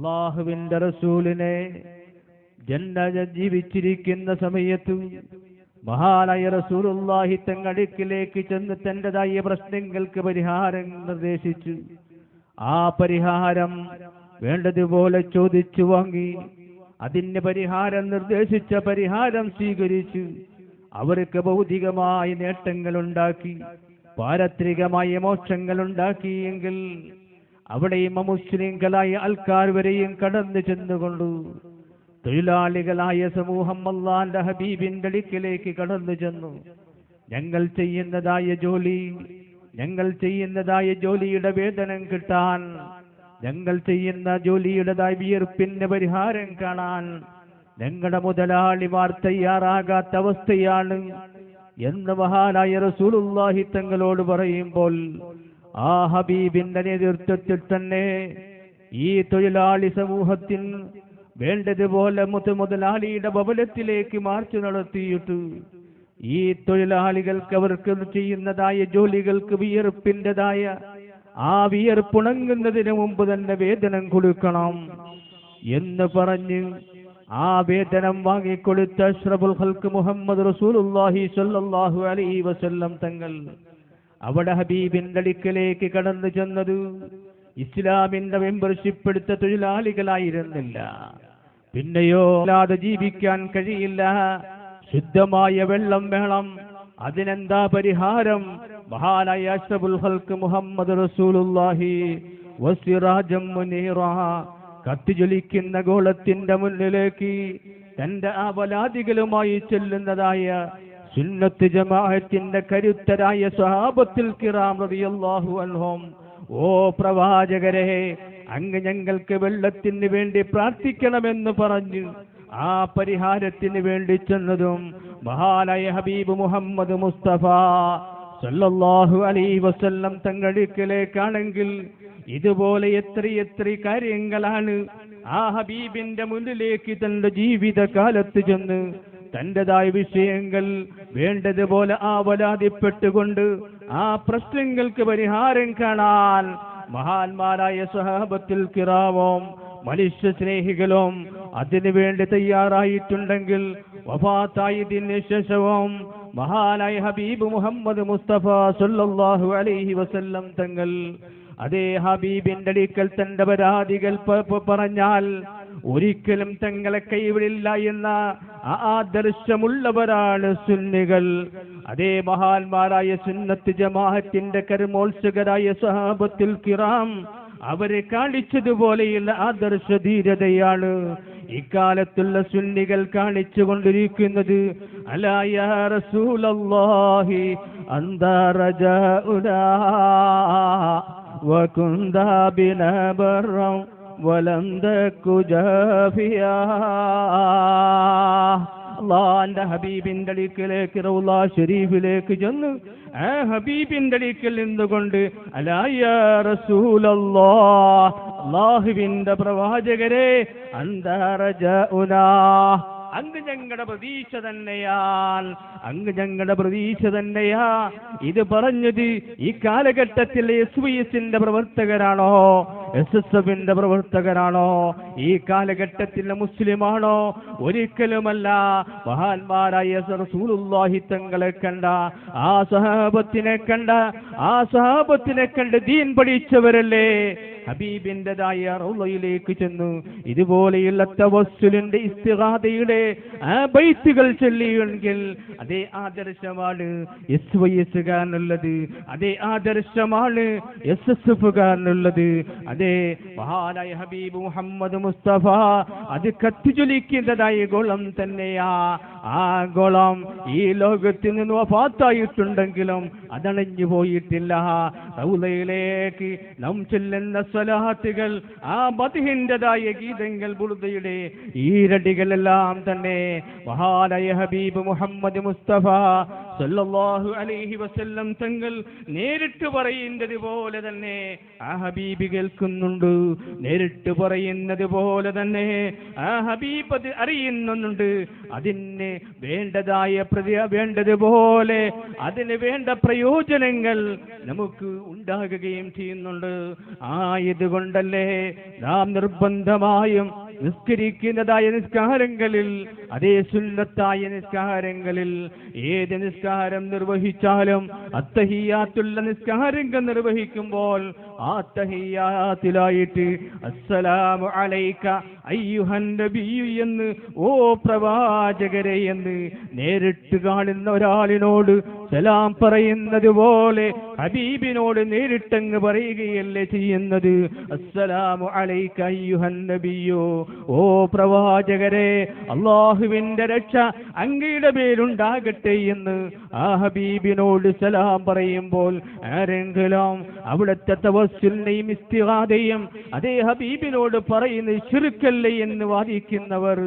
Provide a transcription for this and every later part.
അള്ളാഹുവിന്റെ റസൂലിനെ ജീവിച്ചിരിക്കുന്ന സമയത്ത് മഹാനായ റസൂലുള്ളാഹി തങ്ങടുക്കിലേക്ക് ചെന്ന് തന്റേതായ പ്രശ്നങ്ങൾക്ക് പരിഹാരം നിർദ്ദേശിച്ചു. ആ പരിഹാരം വേണ്ടതുപോലെ ചോദിച്ചു വാങ്ങി, അതിന് പരിഹാരം നിർദ്ദേശിച്ച പരിഹാരം സ്വീകരിച്ചു. അവർക്ക് ഭൗതികമായ നേട്ടങ്ങൾ ഉണ്ടാക്കി, പാരത്രികമായ മോക്ഷങ്ങൾ ഉണ്ടാക്കിയെങ്കിൽ അവിടെയും മുസ്ലിംകളായ ആൾക്കാർ വരെയും കടന്നു ചെന്നുകൊണ്ടു തൊഴിലാളികളായ സമൂഹം അല്ലാഹുവിന്റെ ഹബീബിന്റെ അടുക്കലേക്ക് കടന്നു ചെന്നു. ഞങ്ങൾ ചെയ്യുന്നതായ ജോലിയുടെ വേതനം കിട്ടാൻ, ഞങ്ങൾ ചെയ്യുന്ന ജോലിയുടേതായ വിയർപ്പിന്റെ പരിഹാരം കാണാൻ ഞങ്ങളുടെ മുതലാളിമാർ തയ്യാറാകാത്ത അവസ്ഥയാണ് എന്ന് മഹാനായ റസൂലുള്ളാഹി തങ്ങളോട് പറയുമ്പോൾ, ആ ഹബീബിന്റെ നേതൃത്വത്തിൽ തന്നെ ഈ തൊഴിലാളി സമൂഹത്തിന് വേണ്ടതുപോലെ മുതലാളിയുടെ ഭവനത്തിലേക്ക് മാർച്ച് നടത്തിയിട്ട് ഈ തൊഴിലാളികൾക്ക് അവർക്ക് ചെയ്യുന്നതായ ജോലികൾക്ക് വിയർപ്പിൻ്റെതായ ആ വിയർപ്പുണങ്ങുന്നതിന് മുമ്പ് തന്നെ വേതനം കൊടുക്കണം എന്ന് പറഞ്ഞ് ആ വേതനം വാങ്ങിക്കൊടുത്ത അഷ്റഫുൽ ഖൽഖ് മുഹമ്മദ് റസൂലുള്ളാഹി സ്വല്ലല്ലാഹു അലൈഹി വസല്ലം തങ്ങൾ അവിടെ ഹബീബിന്റെ അടുക്കലേക്ക് കടന്നു ചെന്നത് ഇസ്ലാമിന്റെ മെമ്പർഷിപ്പ് എടുത്ത തൊഴിലാളികളായിരുന്നില്ല. പിന്നെയോ അല്ലാതെ ജീവിക്കാൻ കഴിയില്ല, ശുദ്ധമായ വെള്ളം വേണം, അതിനെന്താ പരിഹാരം? മഹാനായ അഷ്റഫുൽ ഖൽഖ് മുഹമ്മദ് റസൂലുള്ളാഹി വസിറാജം മുനീറാ, കത്തിജ്വലിക്കുന്ന ഗോളത്തിന്റെ മുന്നിലേക്ക് തന്റെ ആവലാദികളുമായി ചെല്ലുന്നതായ സുന്നത്ത് ജമാഅത്തിന്റെ കരുത്തരായ സ്വഹാബത്തുൽ കിറാം റളിയല്ലാഹു അൻഹും, ഓ പ്രവാചകരെ, അങ്ങ് ഞങ്ങൾക്ക് വെള്ളത്തിന് വേണ്ടി പ്രാർത്ഥിക്കണമെന്ന് പറഞ്ഞു ആ പരിഹാരത്തിന് വേണ്ടി ചെന്നതും മഹാനായ ഹബീബ് മുഹമ്മദ് മുസ്തഫ സല്ലല്ലാഹു അലൈഹി വസല്ലം തങ്ങളിലേക്കാണെങ്കിൽ ഇതുപോലെ എത്ര കാര്യങ്ങളാണ് ആ ഹബീബിന്റെ മുന്നിലേക്ക് തന്റെ ജീവിതകാലത്ത് ചെന്ന് തന്റേതായ വിഷയങ്ങൾ വേണ്ടതുപോലെ ആവലാതിപ്പെട്ടുകൊണ്ട് ആ പ്രശ്നങ്ങൾക്ക് പരിഹാരം കാണാൻ മഹാന്മാരായ സ്വഹാബത്തുൽ കിറാമും മനുഷ്യ സ്നേഹികളും അതിനുവേണ്ടി തയ്യാറായിട്ടുണ്ടെങ്കിൽ വഫാത്തായതിന് ശേഷവും മഹാനായ ഹബീബ് മുഹമ്മദ് മുസ്തഫ സല്ലല്ലാഹു അലൈഹി വസല്ലം തങ്ങൾ അതേ ഹബീബിന്റെ അടുക്കൽ തന്റെ പരാതികൾ പറഞ്ഞാൽ ഒരിക്കലും തങ്ങളെ കൈവിടില്ല എന്ന ആദർശമുള്ളവരാണ് സുന്നികൾ. അതേ മഹാന്മാരായ സുന്നത്ത് ജമാഅത്തിന്റെ കർമ്മോത്സുകരായ സ്വഹാബത്തുൽ കിറാം അവരെ കാണിച്ചതുപോലെയുള്ള ആദർശ ധീരതയാണ് ഇക്കാലത്തുള്ള സുന്നികൾ കാണിച്ചു കൊണ്ടിരിക്കുന്നത്. അലാ യാ റസൂലല്ലാഹി അന്താ റജാഉനാ വകുന്താ ബിനാ ബർറൻ വലം തകു ജാഫിയാ. അല്ലാഹുവിന്റെ ഹബീബിന്റെ അടുക്കലേക്ക് റൗള ഷരീഫിലേക്ക് ചെന്ന് ആ ഹബീബിന്റെ അടുക്കൽ നിന്നുകൊണ്ട് അലാ യാ റസൂലല്ലാഹ്, അല്ലാഹുവിന്റെ പ്രവാചകരെ, അന്താ റജാഉനാ, അങ്ങ് ഞങ്ങളുടെ പ്രതീക്ഷ തന്നെയാ. ഇത് പറഞ്ഞത് ഈ കാലഘട്ടത്തിൽ SYSന്റെ പ്രവർത്തകരാണോ, SSFന്റെ പ്രവർത്തകരാണോ, ഈ കാലഘട്ടത്തിലെ മുസ്ലിമാണോ? ഒരിക്കലുമല്ല. മഹാന്മാരായ റസൂലുള്ളാഹി തങ്ങളെ കണ്ട ആ സഹാബത്തിനെ കണ്ട് ദീൻ പഠിച്ചവരല്ലേ ഹബീബിന്റെതായ റൗളയിലേക്ക് ചെന്നു ഇതുപോലെയുള്ള തവസ്സുലിന്റെ ഇസ്തിഗാഥയുടെ ആ ബൈത്തുകൾ ചൊല്ലിയെങ്കിൽ അതേ ആദർശമാണ് SYSകാരനുള്ളത്, അതേ ആദർശമാണ് SSFകാരനുള്ളത്. അതേ മഹാനായ ഹബീബ് മുഹമ്മദ് മുസ്തഫ അത് കത്തിജ്വലിക്കുന്നതായ ഗോളം തന്നെയാ. ആ ഗോളം ഈ ലോകത്തിൽ നിന്ന് വഫാത്തായിട്ടുണ്ടെങ്കിലും അതണഞ്ഞു പോയിട്ടില്ല. റൗളയിലേക്ക് നാം ചൊല്ലുന്ന സ്വലാത്തുകൾ, ആ മദ്ഹിന്റെതായ ഗീതങ്ങൾ, ബുർദയുടെ ഈരടികളെല്ലാം തന്നെ മഹാനായ ഹബീബ് മുഹമ്മദ് മുസ്തഫ സല്ലല്ലാഹു അലൈഹി വസല്ലം തങ്ങൾ നേരിട്ട് പറയുന്നത് പോലെ തന്നെ ആ ഹബീബ് കേൾക്കുന്നുണ്ട്. നേരിട്ട് പറയുന്നത് പോലെ തന്നെ ആ ഹബീബ് അത് അറിയുന്നുണ്ട്. അതിന് വേണ്ടതുപോലെ അതിന് വേണ്ട പ്രയോജനങ്ങൾ നമുക്ക് ഉണ്ടാകുകയും ചെയ്യുന്നുണ്ട്. ആയതുകൊണ്ടല്ലേ നാം നിർബന്ധമായും നിസ്കരിക്കുന്നതായ നിസ്കാരങ്ങളിൽ, അതേ സുന്നത്തായ നിസ്കാരങ്ങളിൽ, ഏത് നിസ്കാരം നിർവഹിച്ചാലും അത്തഹിയ്യാത്തുള്ള നിസ്കാരങ്ങൾ നിർവഹിക്കുമ്പോൾ ആ തഹിയ്യാത്തിലായിട്ട് അസ്സലാമു അലൈക അയ്യുഹൻ നബിയ്യു എന്ന്, ഓ പ്രവാചകരെ എന്ന് നേരിട്ട് കാണുന്ന ഒരാളിനോട് സലാം പറയുന്നത് പോലെ ഹബീബിനോട് നേരിട്ടങ്ങ് പറയുകയല്ലേ ചെയ്യുന്നത്. അസ്സലാമു അലൈക അയ്യുഹൻ നബിയ്യു, ഓ പ്രവാചകരെ അല്ലാഹുവിന്റെ രക്ഷ അങ്ങയുടെ മേലുണ്ടാകട്ടെ എന്ന് ആ ഹബീബിനോട് സലാം പറയുമ്പോൾ ആരെങ്കിലും അവിടുത്തെ തവസ്സുലിനെയും ഇസ്തിഗാഥയും അതേ ഹബീബിനോട് പറയുന്നത് ശിർക്കല്ലേ എന്ന് വാദിക്കുന്നവർ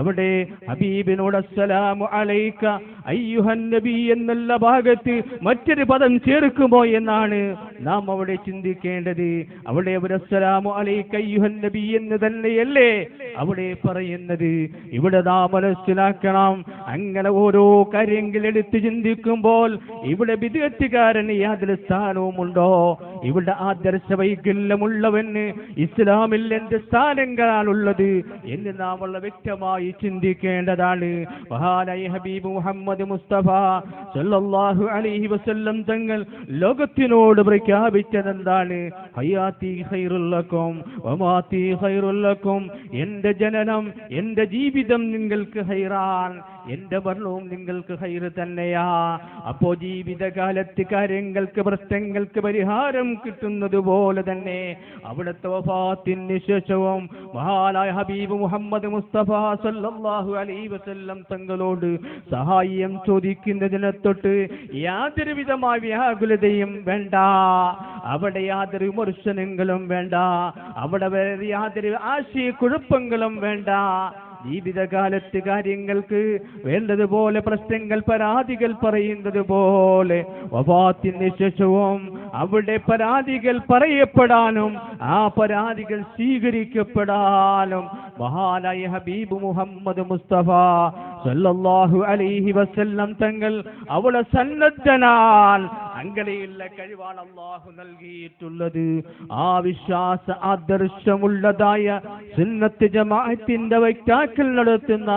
അവിടെ ഹബീബിനോട് അസ്സലാമു അലൈക അയ്യുഹൻ നബി എന്നുള്ള ഭാഗത്ത് മറ്റൊരു പദം ചേർക്കുമോ എന്നാണ് നാം അവിടെ ചിന്തിക്കേണ്ടത്. അവിടെ അവർ അസ്സലാമു അലൈക അയ്യുഹൻ നബി എന്ന് തന്നെയല്ലേ അവിടെ പറയുന്നത്. ഇവിടെ നാം മനസ്സിലാക്കണം, അങ്ങനെ ഓരോ കാര്യങ്ങൾ എടുത്ത് ചിന്തിക്കുമ്പോൾ ഇവിടെ ബിദ്അത്തുകാരന് യാതൊരു സ്ഥാനവുമുണ്ടോ? ഇവിടെ ആദർശ വൈകല്യമുള്ളവന് ഇസ്ലാമിൽ എന്ത് സ്ഥാനങ്ങളാണുള്ളത് എന്ന് നാം വളരെ വ്യക്തമായി ചിന്തിക്കേണ്ടതാണ്. മഹാനായ ഹബീബ് മുഹമ്മദ് മുസ്തഫ സല്ലല്ലാഹു അലൈഹി വസല്ലം തങ്ങൾ ലോകത്തിനോട് പ്രഖ്യാപിച്ചതെന്താണ്? ഹയാത്തി ഖൈറുൽ ലക്കും വമാത്തി ഖൈറുൽ ലക്കും, എന്റെ ജനനം, എന്റെ ജീവിതം നിങ്ങൾക്ക് ഹൈറാൻ, എന്റെ മരണവും നിങ്ങൾക്ക് ഹൈറ് തന്നെയാ. അപ്പോ ജീവിതകാലത്ത് കാര്യങ്ങൾക്ക്, പ്രശ്നങ്ങൾക്ക് പരിഹാരം കിട്ടുന്നത് പോലെ തന്നെ അവിടുത്തെ വഫാത്തിന് ശേഷവും മഹാനായ ഹബീബ് മുഹമ്മദ് മുസ്തഫ സല്ലല്ലാഹു അലൈഹി വസല്ലം തങ്ങളോട് സഹായം ചോദിക്കുന്നതിനെ തൊട്ട് യാതൊരു വിധമായ വ്യാകുലതയും വേണ്ട, അവിടെ യാതൊരു വിമർശനങ്ങളും വേണ്ട, അവിടെ വേറെ യാതൊരു ആശയക്കുഴപ്പങ്ങളും വേണ്ട. ജീവിതകാലത്ത് കാര്യങ്ങൾക്ക് വേണ്ടതുപോലെ പ്രശ്നങ്ങൾ, പരാതികൾ പറയുന്നത് പോലെ വഫാത്തിന് ശേഷവും അവിടെ പരാതികൾ പറയപ്പെടാനും ആ പരാതികൾ സ്വീകരിക്കപ്പെടാനും മഹാനായ ഹബീബ് മുഹമ്മദ് മുസ്തഫ സല്ലല്ലാഹു അലൈഹി വസല്ലം തങ്ങൾ അവിടെ സന്നദ്ധനാൽ. അങ്ങനെയുള്ള കഴിവാണ് അല്ലാഹു നൽകിയിട്ടുള്ളത്. ആ വിശ്വാസ ആദർശമുള്ളതായ സുന്നത്ത് ജമാഅത്തിന്റെ വക്താക്കൾ നടത്തുന്ന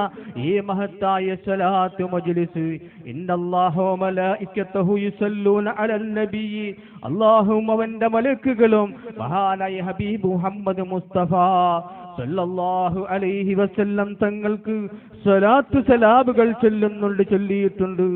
ഈ മഹത്തായ സ്വലാത്ത് മജ്ലിസ്, ഇന്നല്ലാഹു വ മലായികതഹു യുസല്ലൂന അലൻ നബിയ്യി, അല്ലാഹുവും അവന്റെ മലക്കുകളും മഹാനായ ഹബീബ് മുഹമ്മദ് മുസ്തഫ സല്ലല്ലാഹു അലൈഹി വസല്ലം തങ്ങൾക്ക് സ്വലാത്ത് സലാമുകൾ ചൊല്ലിയിട്ടുണ്ട്.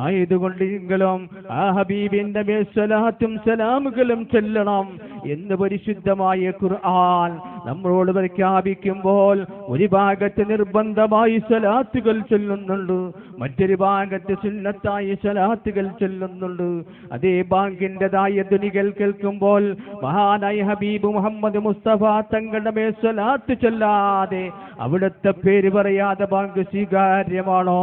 ആയതുകൊണ്ട് നിങ്ങളും ആ ഹബീബിന്റെ മേൽ സ്വലാത്തും സലാമുകളും ചൊല്ലണം എന്ന് പരിശുദ്ധമായ ഖുർആൻ നമ്മളോട് പ്രഖ്യാപിക്കുമ്പോൾ ഒരു ഭാഗത്ത് നിർബന്ധമായി സ്വലാത്തുകൾ ചൊല്ലുന്നുണ്ട്, മറ്റൊരു ഭാഗത്ത് സുന്നത്തായ സ്വലാത്തുകൾ ചൊല്ലുന്നുണ്ട്. അതേ ബാങ്കിൻ്റെതായ ധ്വനികൾ കേൾക്കുമ്പോൾ മഹാനായ ഹബീബ് മുഹമ്മദ് മുസ്തഫ തങ്ങളുടെ മേൽ സ്വലാത്ത് ചൊല്ലാതെ അവിടുത്തെ പേര് പറയാതെ ബാങ്ക് സ്വീകാര്യമാണോ?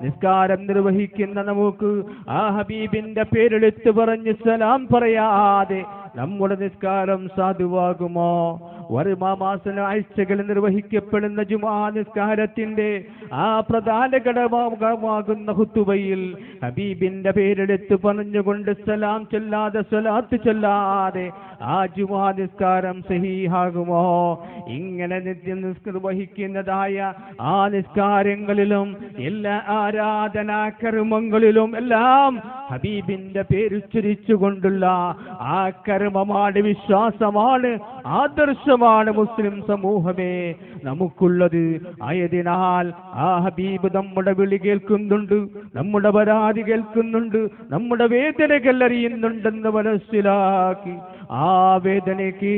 നിസ്കാരം നിർവഹിക്കുന്ന നമുക്ക് ആ ഹബീബിന്റെ പേരെടുത്ത് പറഞ്ഞ് സലാം പറയാതെ നമ്മുടെ നിസ്കാരം സാധുവാകുമോ? വർമാമാസന ആഴ്ചകളിൽ നിർവഹിക്കപ്പെടുന്ന ജുമാ നിസ്കാരത്തിന്റെ ആ പ്രധാന ഘടകമാകുന്ന ഖുതുബയിൽ ഹബീബിന്റെ പേരെടുത്ത് പറഞ്ഞുകൊണ്ട് സലാം ചൊല്ലാതെ, സ്വലാത്ത് ചൊല്ലാതെ ആ ജുമാ നിസ്കാരം സഹീഹാകുമോ? ഇങ്ങനെ നിത്യം നിർവഹിക്കുന്നതായ ആ നിസ്കാരങ്ങളിലും എല്ലാ ആരാധനാ കർമ്മങ്ങളിലും എല്ലാം ഹബീബിന്റെ പേരുച്ചരിച്ചുകൊണ്ടുള്ള ആ കർമ്മമാണ്, വിശ്വാസമാണ്, ആദർശമാണ് മുസ്ലിം സമൂഹമേ നമുക്കുള്ളത്. ആയതിനാൽ ആ ഹബീബ് നമ്മുടെ വിളി കേൾക്കുന്നുണ്ട്, നമ്മുടെ പരാതി കേൾക്കുന്നുണ്ട്, നമ്മുടെ വേദനകൾ അറിയുന്നുണ്ടെന്ന് മനസ്സിലാക്കി ആ വേദനയ്ക്ക്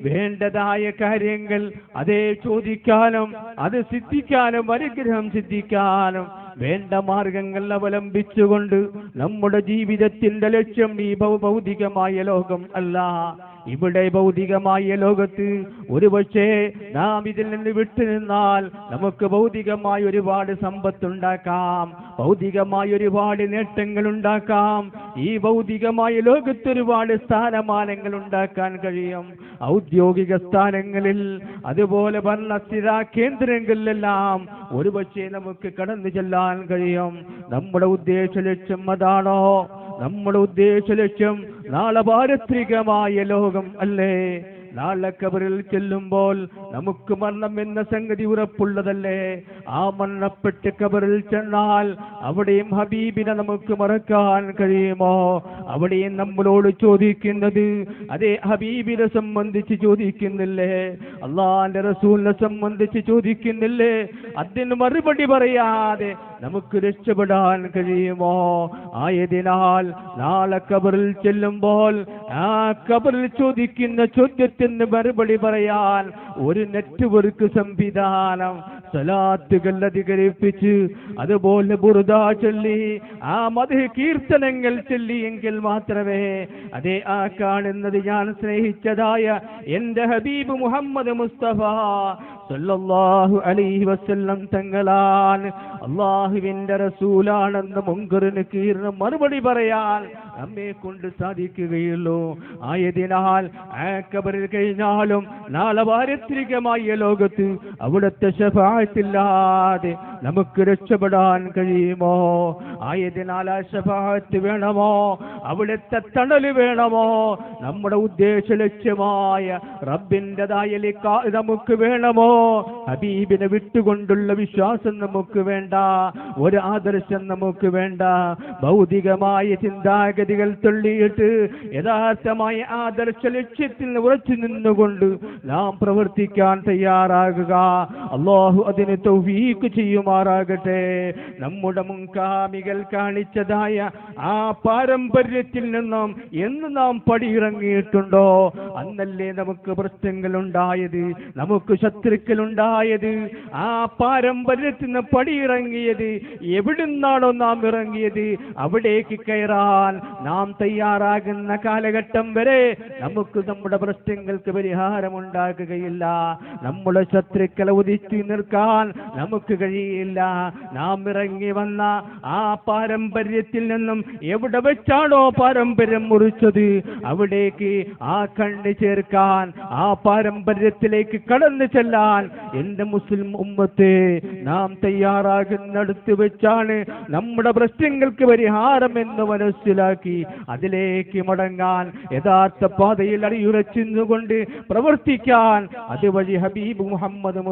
വേണ്ടതായ കാര്യങ്ങൾ അതേ ചോദിക്കാനും അത് സിദ്ധിക്കാനും അനുഗ്രഹം സിദ്ധിക്കാനും വേണ്ട മാർഗങ്ങൾ അവലംബിച്ചുകൊണ്ട് നമ്മുടെ ജീവിതത്തിന്റെ ലക്ഷ്യം ഈ ഭൗതികമായ ലോകം അല്ല, ഇവിടെ ഭൗതികമായ ലോകത്ത് ഒരുപക്ഷേ നാം ഇതിൽ നിന്ന് വിട്ടുനിന്നാൽ നമുക്ക് ഭൗതികമായ ഒരുപാട് സമ്പത്തുണ്ടാക്കാം, ഭൗതികമായ ഒരുപാട് നേട്ടങ്ങൾ ഉണ്ടാക്കാം, ഈ ഭൗതികമായ ലോകത്ത് ഒരുപാട് സ്ഥാനമാനങ്ങൾ ഉണ്ടാക്കാൻ കഴിയും. ഔദ്യോഗിക സ്ഥാനങ്ങളിൽ അതുപോലെ ഭരണസ്ഥിര കേന്ദ്രങ്ങളിലെല്ലാം ഒരുപക്ഷെ നമുക്ക് കടന്നു ചെല്ലാൻ കഴിയും. നമ്മുടെ ഉദ്ദേശ ലക്ഷ്യം അതാണോ? നമ്മുടെ ഉദ്ദേശ ലക്ഷ്യം നാളെ പാരത്രികമായ ലോകം അല്ലേ? നാളെ ഖബറിൽ ചെല്ലുമ്പോൾ നമുക്ക് മരണം എന്ന സംഗതി ഉറപ്പുള്ളതല്ലേ? ആ മരണപ്പെട്ട് ഖബറിൽ ചെന്നാൽ അവിടെയും ഹബീബിനെ നമുക്ക് മറക്കാൻ കഴിയുമോ? അവിടെയും നമ്മളോട് ചോദിക്കുന്നത് അതേ ഹബീബിനെ സംബന്ധിച്ച് ചോദിക്കുന്നില്ലേ? അള്ളാന്റെ റസൂലിനെ സംബന്ധിച്ച് ചോദിക്കുന്നില്ലേ? അതിന് മറുപടി പറയാതെ നമുക്ക് രക്ഷപ്പെടാൻ കഴിയുമോ? ആയതിനാൽ നാളെ ഖബറിൽ ചെല്ലുമ്പോൾ ആ ഖബറിൽ ചോദിക്കുന്ന ചോദ്യത്തിന് മറുപടി പറയാൻ ഒരു നെറ്റ്വർക്ക് സംവിധാനം, സലാത്തുകൾ അധികരിപ്പിച്ച് അതുപോലെ ബുർദ ചൊല്ലി ആ മദ്ഹ് കീർത്തനങ്ങൾ ചൊല്ലിയെങ്കിൽ മാത്രമേ അതേ ആ കാണുന്നത് ഞാൻ സ്നേഹിച്ചതായ എന്റെ ഹബീബ് മുഹമ്മദ് മുസ്തഫ സല്ലല്ലാഹു അലൈഹി വസല്ലം തങ്ങളാണ്, അള്ളാഹുവിന്റെ റസൂലാണെന്ന് മുൻകറിന് കീറിന് മറുപടി പറയാൻ നമ്മെ കൊണ്ട് സാധിക്കുകയുള്ളൂ. ആയതിനാൽ ആ ഖബറിൽ കഴിഞ്ഞാലും നാളെ പാരത്രികമായ ലോകത്ത് അവിടുത്തെ ശഫാഅത്തില്ലാതെ നമുക്ക് രക്ഷപ്പെടാൻ കഴിയുമോ? ആയതിനാൽ ആ ശഫാഅത്ത് വേണമോ? അവിടുത്തെ തണല് വേണമോ? നമ്മുടെ ഉദ്ദേശ ലക്ഷ്യമായ റബ്ബിൻ്റെതായ ലിഖാ നമുക്ക് വേണമോ? ഹബീബിനെ വിട്ടുകൊണ്ടുള്ള വിശ്വാസം നമുക്ക് വേണ്ട, ഒരു ആദർശം നമുക്ക് വേണ്ട. ഭൗതികമായ ചിന്താഗതികൾ തള്ളിയിട്ട് യഥാർത്ഥമായ ആദർശ ലക്ഷ്യത്തിൽ ഉറച്ചു നിന്നുകൊണ്ട് നാം പ്രവർത്തിക്കാൻ തയ്യാറാകുക. അല്ലാഹു അതിന് തൗഫീഖ് ചെയ്യുമാറാകട്ടെ. നമ്മുടെ മുൻഗാമികൾ കാണിച്ചതായ ആ പാരമ്പര്യത്തിൽ നിന്നും എന്ന് നാം പടിയിറങ്ങിയിട്ടുണ്ടോ അന്നല്ലേ നമുക്ക് പ്രശ്നങ്ങൾ ഉണ്ടായത്, നമുക്ക് ശത്രുക്കൾ ഉണ്ടായത്. ആ പാരമ്പര്യത്തിൽ നിന്ന് പടിയിറങ്ങിയത് എവിടുന്നാണോ നാം ഇറങ്ങിയത് അവിടേക്ക് കയറാൻ നാം തയ്യാറാകുന്ന കാലഘട്ടം വരെ നമുക്ക് നമ്മുടെ പ്രശ്നങ്ങൾക്ക് പരിഹാരമുണ്ടാകുകയില്ല. നമ്മുടെ ശത്രുക്കളെ ഉദിച്ചു നിൽക്കാൻ നമുക്ക് കഴിയില്ല. നാം ഇറങ്ങി വന്ന ആ പാരമ്പര്യത്തിൽ നിന്നും എവിടെ വെച്ചാണോ പാരമ്പര്യം മുറിച്ചത് അവിടേക്ക് ആ കണ്ണ് ചേർക്കാൻ, ആ പാരമ്പര്യത്തിലേക്ക് കടന്നു ചെല്ലാൻ എന്റെ മുസ്ലിം ഉമ്മത്തെ നാം തയ്യാറാകുന്നിടത്ത് വെച്ചാണ് നമ്മുടെ പ്രശ്നങ്ങൾക്ക് പരിഹാരം എന്ന് മനസ്സിലാക്കി അതിലേക്ക് മടങ്ങാൻ, യഥാർത്ഥ പാതയിൽ അടിയുറച്ചുകൊണ്ട് പ്രവർത്തിക്കാൻ അതുവഴി ഹബീബ് മുഹമ്മദ്